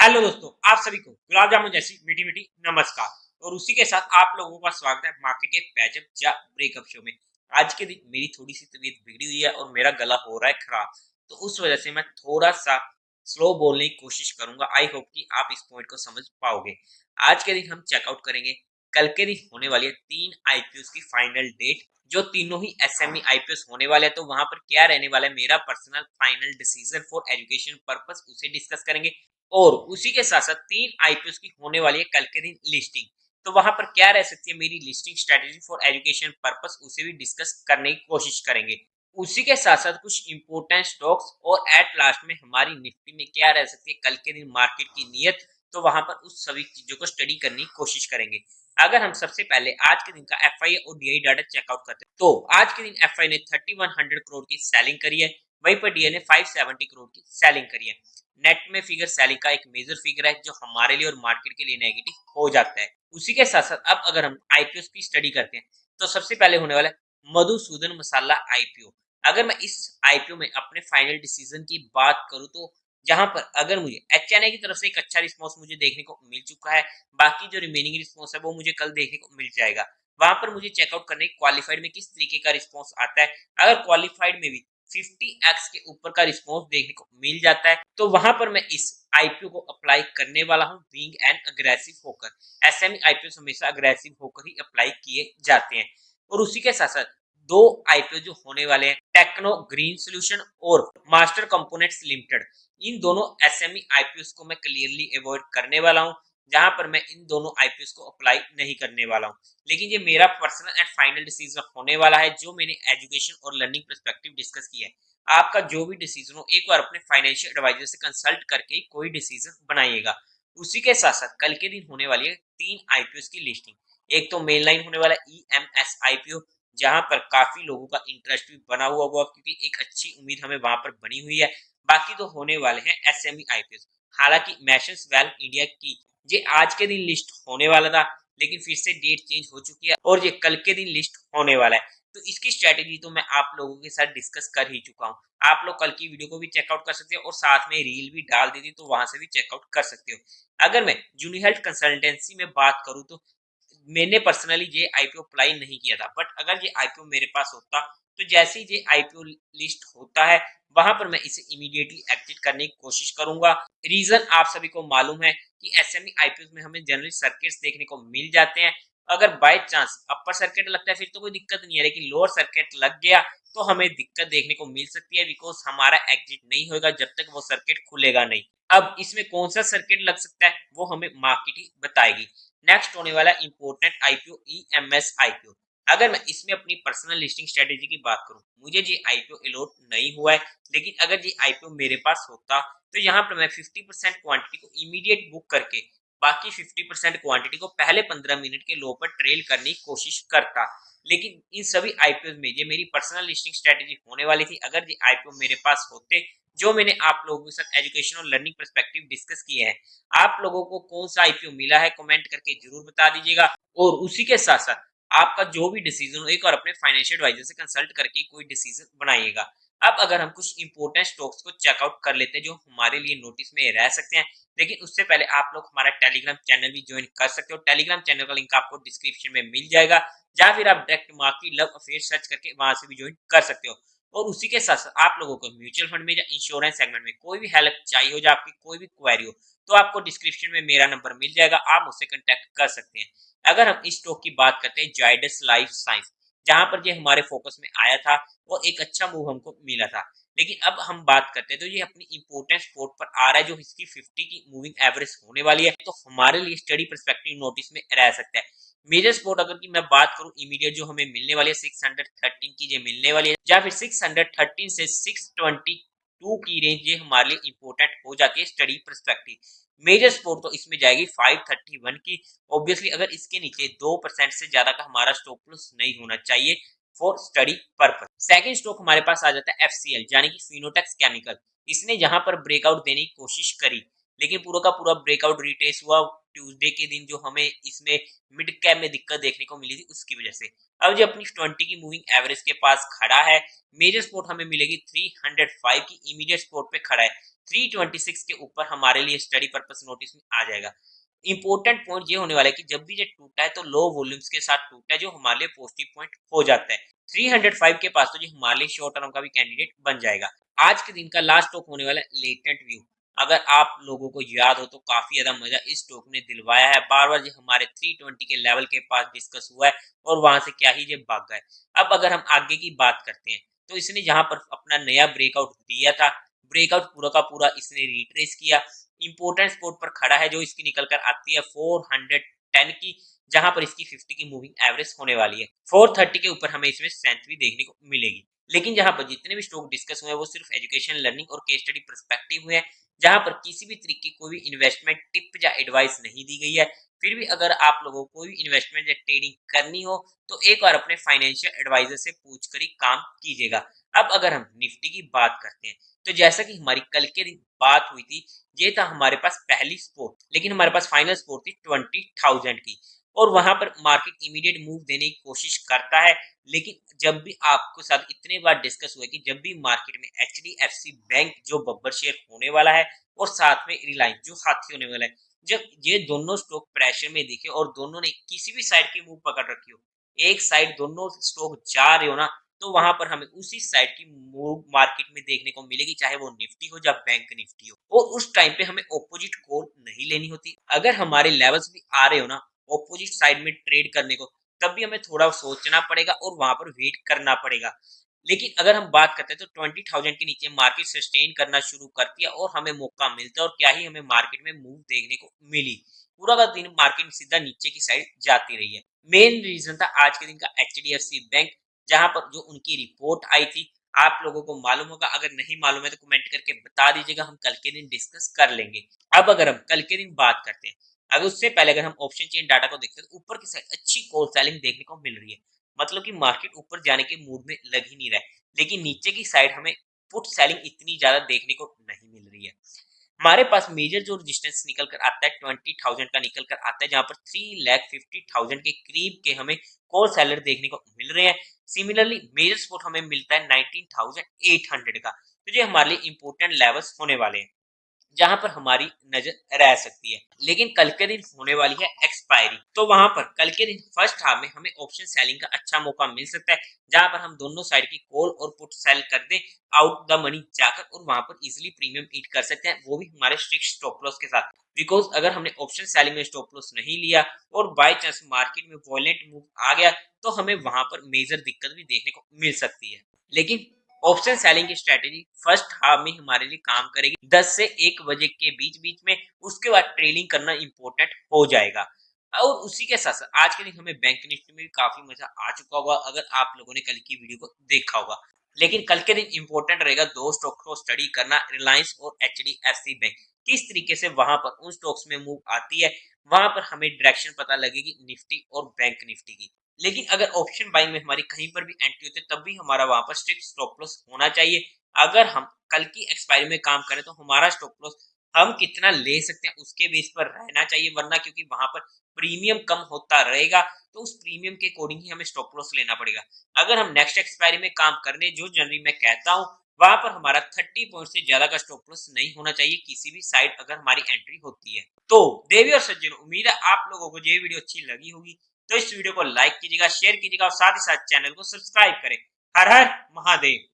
Hello दोस्तों, आप सभी को गुलाब जामुन जैसी मीठी मीठी नमस्कार। और उसी के साथ आप लोगों का स्वागत है मार्केट के पैचअप या ब्रेकअप शो में। आज के दिन मेरी थोड़ी सी तबीयत बिगड़ी हुई है और मेरा गला हो रहा है खराब, तो उस वजह से मैं थोड़ा सा स्लो बोलने की कोशिश करूंगा। आई होप कि आप इस पॉइंट को समझ पाओगे। आज के दिन हम चेकआउट करेंगे कल के दिन होने वाली है 3 आईपीओ की फाइनल डेट, जो तीनों ही एसएमई आईपीओ होने वाले हैं। तो वहां पर क्या रहने वाला है, मेरा personal final decision for education purpose, उसे डिस्कस करेंगे। और उसी के साथ साथ 3 आईपीओ की होने वाली है कल के दिन लिस्टिंग, तो वहां पर क्या रह सकती है मेरी listing strategy for education purpose, उसे भी डिस्कस करने की कोशिश करेंगे। उसी के साथ साथ कुछ इंपोर्टेंट स्टॉक्स, और एट लास्ट में हमारी निफ्टी में क्या रह सकती है कल के दिन मार्केट की नीयत, तो वहां पर उस सभी चीजों को स्टडी करने की कोशिश करेंगे। अगर हम सबसे पहले आज के दिन का एफआई और डीआई डाटा चेकआउट करते हैं, तो आज के दिन एफआई ने 3100 करोड़ की सेलिंग करी है, वहीं पर डीआई ने 570 करोड़ की सेलिंग करी है। नेट में फिगर सेलिंग का एक मेजर फिगर है जो हमारे लिए और मार्केट के लिए नेगेटिव हो जाता है। उसी के साथ साथ अब अगर हम आईपीओ की स्टडी करते हैं, तो सबसे पहले होने वाला है मधुसूदन मसाला आईपीओ। अगर मैं इस आईपीओ में अपने फाइनल डिसीजन की बात करूं, तो जहां पर अगर मुझे एचएनए की तरफ से एक अच्छा रिस्पॉन्स मुझे देखने को मिल चुका है, बाकी जो रिमेनिंग रिस्पॉन्स है वो मुझे कल देखने को मिल जाएगा। वहां पर मुझे चेकआउट करने क्वालिफाइड में किस तरीके का रिस्पॉन्स आता है। अगर क्वालिफाइड में भी 50x के ऊपर का रिस्पॉन्स देखने को मिल जाता है, तो वहां पर मैं इस आईपीओ को अप्लाई करने वाला हूं बीइंग एन अग्रेसिव होकर। एसएमई आईपीओ हमेशा अग्रेसिव होकर ही अप्लाई किए जाते हैं। और उसी के साथ साथ 2 आईपीओ जो होने वाले हैं, टेक्नो ग्रीन सोल्यूशन और मास्टर कंपोनेंट्स लिमिटेड, इन दोनों एसएमई आईपीओ को मैं क्लियरली अवॉइड करने वाला हूं, जहां पर मैं इन दोनों आईपीओ को अप्लाई नहीं करने वाला हूं। लेकिन ये मेरा पर्सनल एंड फाइनल डिसीजन होने वाला है, जो मैंने एजुकेशन और लर्निंग पर्सपेक्टिव डिस्कस किया है। आपका जो भी डिसीजन हो, एक बार अपने फाइनेंशियल एडवाइजर से कंसल्ट करके ही कोई डिसीजन बनाइएगा। उसी के साथ साथ कल के दिन होने वाली है 3 आईपीओ की लिस्टिंग। एक तो मेन लाइन होने वाला है ईएमएस आईपीओ, जहां पर काफी लोगों का इंटरेस्ट भी बना हुआ होगा, क्योंकि एक अच्छी उम्मीद हमें वहां पर बनी हुई है। बाकी तो होने वाले हैं एसएमई आईपीओ। हालांकि मैशंस वेल इंडिया की ये आज के दिन लिस्ट होने वाला था, लेकिन फिर से डेट चेंज हो चुकी है और ये कल के दिन लिस्ट होने वाला है। तो इसकी स्ट्रेटेजी तो मैं आप लोगों के साथ डिस्कस कर ही चुका हूँ। आप लोग कल की वीडियो को भी चेकआउट कर सकते हो और साथ में रील भी डाल दी थी, तो वहां से भी चेकआउट कर सकते हो। अगर मैं जूनी हेल्थ कंसल्टेंसी में बात करूँ, तो मैंने पर्सनली ये आईपीओ अप्लाई नहीं किया था, बट अगर ये आईपीओ मेरे पास होता, तो जैसे ही ये आईपीओ लिस्ट होता है, वहां पर मैं इसे इमीडिएटली एग्जिट करने की कोशिश करूंगा। रीजन आप सभी को मालूम है कि एसएमई आईपीओ में हमें जनरली सर्किट्स देखने को मिल जाते हैं। अगर बाय चांस अपर सर्किट लगता है फिर तो कोई दिक्कत नहीं है, लेकिन लोअर सर्किट लग गया तो हमें दिक्कत देखने को मिल सकती है, बिकॉज हमारा एग्जिट नहीं होगा जब तक वो सर्किट खुलेगा नहीं। अब इसमें कौन सा सर्किट लग सकता है वो हमें मार्केट ही बताएगी। नेक्स्ट होने वाला इंपोर्टेंट आईपीओ ईएमएस आईपीओ। अगर मैं इसमें अपनी पर्सनल लिस्टिंग स्ट्रेटेजी की बात करूं, मुझे ये आईपीओ अलॉट नहीं हुआ है, लेकिन अगर ये आईपीओ मेरे पास होता, तो यहाँ पर मैं 50% क्वांटिटी को इमीडिएट बुक करके बाकी 50% क्वांटिटी को पहले 15 मिनट के लो पर ट्रेल करने की कोशिश करता। लेकिन इन सभी आईपीओ में ये मेरी पर्सनल लिस्टिंग स्ट्रेटेजी होने वाली थी। अगर ये आईपीओ मेरे पास होते, जो मैंने आप लोगों के साथ एजुकेशन और लर्निंग पर्सपेक्टिव डिस्कस किए हैं, आप लोगों को कौन सा आईपीओ मिला है कमेंट करके जरूर बता दीजिएगा। और उसी के साथ साथ आपका जो भी डिसीजन हो, एक और अपने फाइनेंशियल एडवाइजर से कंसल्ट करके कोई डिसीजन बनाइएगा। अब अगर हम कुछ इंपोर्टेंट स्टॉक्स को चेकआउट कर लेते हैं जो हमारे लिए नोटिस में रह सकते हैं, लेकिन उससे पहले आप लोग हमारा टेलीग्राम चैनल भी ज्वाइन कर सकते हो। टेलीग्राम चैनल का लिंक आपको डिस्क्रिप्शन में मिल जाएगा, या फिर आप direct market love affair search करके वहां से भी ज्वाइन कर सकते हो। और उसी के साथ साथ आप लोगों को म्यूचुअल फंड में या इंश्योरेंस सेगमेंट में कोई भी हेल्प चाहिए हो, या आपकी कोई भी क्वेरी हो, तो आपको डिस्क्रिप्शन में मेरा नंबर मिल जाएगा, आप मुझसे कांटेक्ट कर सकते हैं। अगर हम इस स्टॉक की बात करते हैं जायडस लाइफ साइंस, जहां पर ये हमारे फोकस में आया था और एक अच्छा मूव हमको मिला था, लेकिन अब हम बात करते हैं तो ये अपनी इंपोर्टेंट स्पोर्ट पर आ रहा है, जो इसकी 50 की मूविंग एवरेज होने वाली है, तो हमारे लिए स्टडी परस्पेक्टिव नोटिस में रह सकता है। मेजर स्पोर्ट अगर की मैं बात करूं, इमीडिएट जो हमें मिलने वाली है 613 की ये मिलने वाली है, या फिर 613 से 622 की रेंज, ये हमारे लिए इंपोर्टेंट हो जाती है स्टडी परस्पेक्टिव। मेजर स्पोर्ट तो इसमें जाएगी 531 की। ऑब्वियसली अगर इसके नीचे 2% से ज्यादा का हमारा स्टॉप लॉस नहीं होना चाहिए for study purpose. Second stock हमारे पास आ जाता है एफसीएल, यानी कि फिनोटेक्स केमिकल। इसने यहां पर ब्रेकआउट देने की कोशिश करी, लेकिन पूरा का पूरा ब्रेकआउट रिट्रेस हुआ ट्यूसडे के दिन, जो हमें इसमें मिड कैप में दिक्कत देखने को मिली थी उसकी वजह से। अब जो अपनी 20 की मूविंग एवरेज के पास खड़ा है, मेजर सपोर्ट हमें मिलेगी 305 की, इमीडिएट सपोर्ट पे खड़ा है 326 के ऊपर, हमारे लिए स्टडी पर्पस नोटिस में आ जाएगा। इंपॉर्टेंट पॉइंट ये होने वाला है कि जब भी ये टूटा है तो लो वॉल्यूम्स के साथ टूटा है, जो हमारे लिए पॉजिटिव पॉइंट हो जाता है। 305 के पास तो ये हमारे लिए शॉर्ट टर्म का भी कैंडिडेट बन जाएगा। आज के दिन का लास्ट स्टॉक होने वाला है लेटेंट व्यू। अगर आप लोगों को याद हो तो काफी ज्यादा मजा इस स्टॉक ने दिलवाया है, बार बार ये हमारे 320 के लेवल के पास डिस्कस हुआ है और वहां से क्या ही ये भाग गए। अब अगर हम आगे की बात करते हैं तो इसने जहां पर अपना नया ब्रेकआउट दिया था, ब्रेकआउट पूरा का पूरा इसने रिट्रेस किया, इंपोर्टेंट स्पोर्ट पर खड़ा है, जो इसकी निकल कर आती है 410 की, जहां पर इसकी 50 की मूविंग एवरेज होने वाली है। 430 के ऊपर हमें इसमें स्ट्रेंथ भी देखने को मिलेगी। लेकिन जहां पर जितने भी स्टॉक डिस्कस हुए हैं वो सिर्फ एजुकेशन, लर्निंग और केस स्टडी पर्सपेक्टिव हुए हैं, जहां पर किसी भी तरीके की कोई भी इन्वेस्टमेंट टिप या एडवाइस नहीं दी गई है। फिर भी अगर आप लोगों को कोई भी इन्वेस्टमेंट या ट्रेडिंग करनी हो तो एक बार अपने फाइनेंशियल एडवाइजर से पूछकर ही काम कीजिएगा। अब अगर हम निफ्टी की बात करते हैं तो जैसा कि हमारी कल के दिन बात हुई थी, ये था हमारे पास पहली स्पोर्ट, लेकिन हमारे पास फाइनल स्पोर्ट थी 20,000 की, और वहां पर मार्केट इमीडिएट मूव देने की कोशिश करता है। लेकिन जब भी आपको साथ इतने बार डिस्कस हुआ कि जब भी मार्केट में एचडीएफसी बैंक जो बब्बर शेयर होने वाला है और साथ में रिलायंस जो हाथी होने वाला है, जब ये दोनों स्टॉक प्रेशर में दिखे और दोनों ने किसी भी साइड की मूव पकड़ रखी हो, एक साइड दोनों स्टॉक जा रहे हो ना, तो वहां पर हमें उसी साइड की मूव मार्केट में देखने को मिलेगी, चाहे वो निफ्टी हो या बैंक निफ्टी हो, और उस टाइम पे हमें ऑपोजिट कॉल नहीं लेनी होती। अगर हमारे लेवल्स भी आ रहे हो ना ऑपोजिट साइड में ट्रेड करने को, तब भी हमें थोड़ा सोचना पड़ेगा और वहां पर वेट करना पड़ेगा। लेकिन अगर हम बात करते हैं तो 20,000 के नीचे मार्केट सस्टेन करना शुरू करती है और हमें मौका मिलता है, और क्या ही हमें मार्केट में मूव देखने को मिली। पूरा का दिन मार्केट सीधा नीचे की साइड जाती रही है। मेन रीजन था आज के दिन का एचडीएफसी बैंक, जहां पर जो उनकी रिपोर्ट आई थी, आप लोगों को मालूम होगा, अगर नहीं मालूम है तो कमेंट करके बता दीजिएगा, हम कल के दिन डिस्कस कर लेंगे। अब अगर हम कल के दिन बात करते हैं, अगर उससे पहले अगर हम ऑप्शन चेन डाटा को देखते हैं तो ऊपर की साइड अच्छी कॉल सेलिंग देखने को मिल रही है, मतलब कि मार्केट ऊपर जाने के मूड में लग ही नहीं रहा है। लेकिन नीचे की साइड हमें पुट सेलिंग इतनी ज्यादा देखने को नहीं मिल रही है। हमारे पास मेजर जो रेजिस्टेंस निकल कर आता है 20,000 का निकल कर आता है, जहां पर 3,50,000 के करीब के हमें कॉल सेलर देखने को मिल रहे हैं। सिमिलरली मेजर सपोर्ट हमें मिलता है 19,800 का, तो ये हमारे लिए इंपॉर्टेंट लेवल्स होने वाले हैं, जहां पर हमारी नजर रह सकती है। लेकिन कल के दिन होने वाली है एक्सपायरी, तो वहां पर कल के दिन फर्स्ट हाफ में हमें ऑप्शन सेलिंग का अच्छा मौका मिल सकता है, जहां पर हम दोनों साइड की कॉल और पुट सेल कर दें आउट द मनी जाकर, और वहां पर इजिली प्रीमियम ईट कर सकते हैं, वो भी हमारे स्ट्रिक्ट स्टॉप लॉस के साथ। बिकॉज अगर हमने ऑप्शन सेलिंग में स्टॉप लॉस नहीं लिया और बाय चांस मार्केट में वॉयलेंट मूव आ गया, तो हमें वहां पर मेजर दिक्कत भी देखने को मिल सकती है। लेकिन ऑप्शन सेलिंग की स्ट्रेटेजी फर्स्ट हाफ में हमारे लिए काम करेगी 10 से 1 बजे के बीच बीच में, उसके बाद ट्रेडिंग करना इंपॉर्टेंट हो जाएगा। और उसी के साथ साथ आज के दिन हमें बैंक निफ्टी में भी काफी मजा आ चुका होगा, अगर आप लोगों ने कल की वीडियो को देखा होगा। लेकिन कल के दिन इंपॉर्टेंट रहेगा दो स्टॉक को स्टडी करना, रिलायंस और एचडीएफसी बैंक, किस तरीके से वहां पर उन स्टॉक्स में मूव आती है, वहां पर हमें डायरेक्शन पता लगेगी निफ्टी और बैंक निफ्टी की। लेकिन अगर ऑप्शन बाइंग में हमारी कहीं पर भी एंट्री होती है, तब भी हमारा वहां पर स्ट्रिक्ट स्टॉप लॉस होना चाहिए। अगर हम कल की एक्सपायरी में काम करें तो हमारा स्टॉप लॉस हम कितना ले सकते हैं उसके बेस पर रहना चाहिए, वरना क्योंकि वहां पर प्रीमियम कम होता रहेगा तो उस प्रीमियम के अकॉर्डिंग ही हमें स्टॉप लॉस लेना पड़ेगा। अगर हम नेक्स्ट एक्सपायरी में काम करने जो जनरली मैं कहता हूँ, वहां पर हमारा 30 पॉइंट से ज्यादा का स्टॉप लॉस नहीं होना चाहिए किसी भी साइड अगर हमारी एंट्री होती है। तो देवी और सज्जनों, उम्मीद है आप लोगों को ये वीडियो अच्छी लगी होगी, तो इस वीडियो को लाइक कीजिएगा, शेयर कीजिएगा और साथ ही साथ चैनल को सब्सक्राइब करें। हर हर महादेव।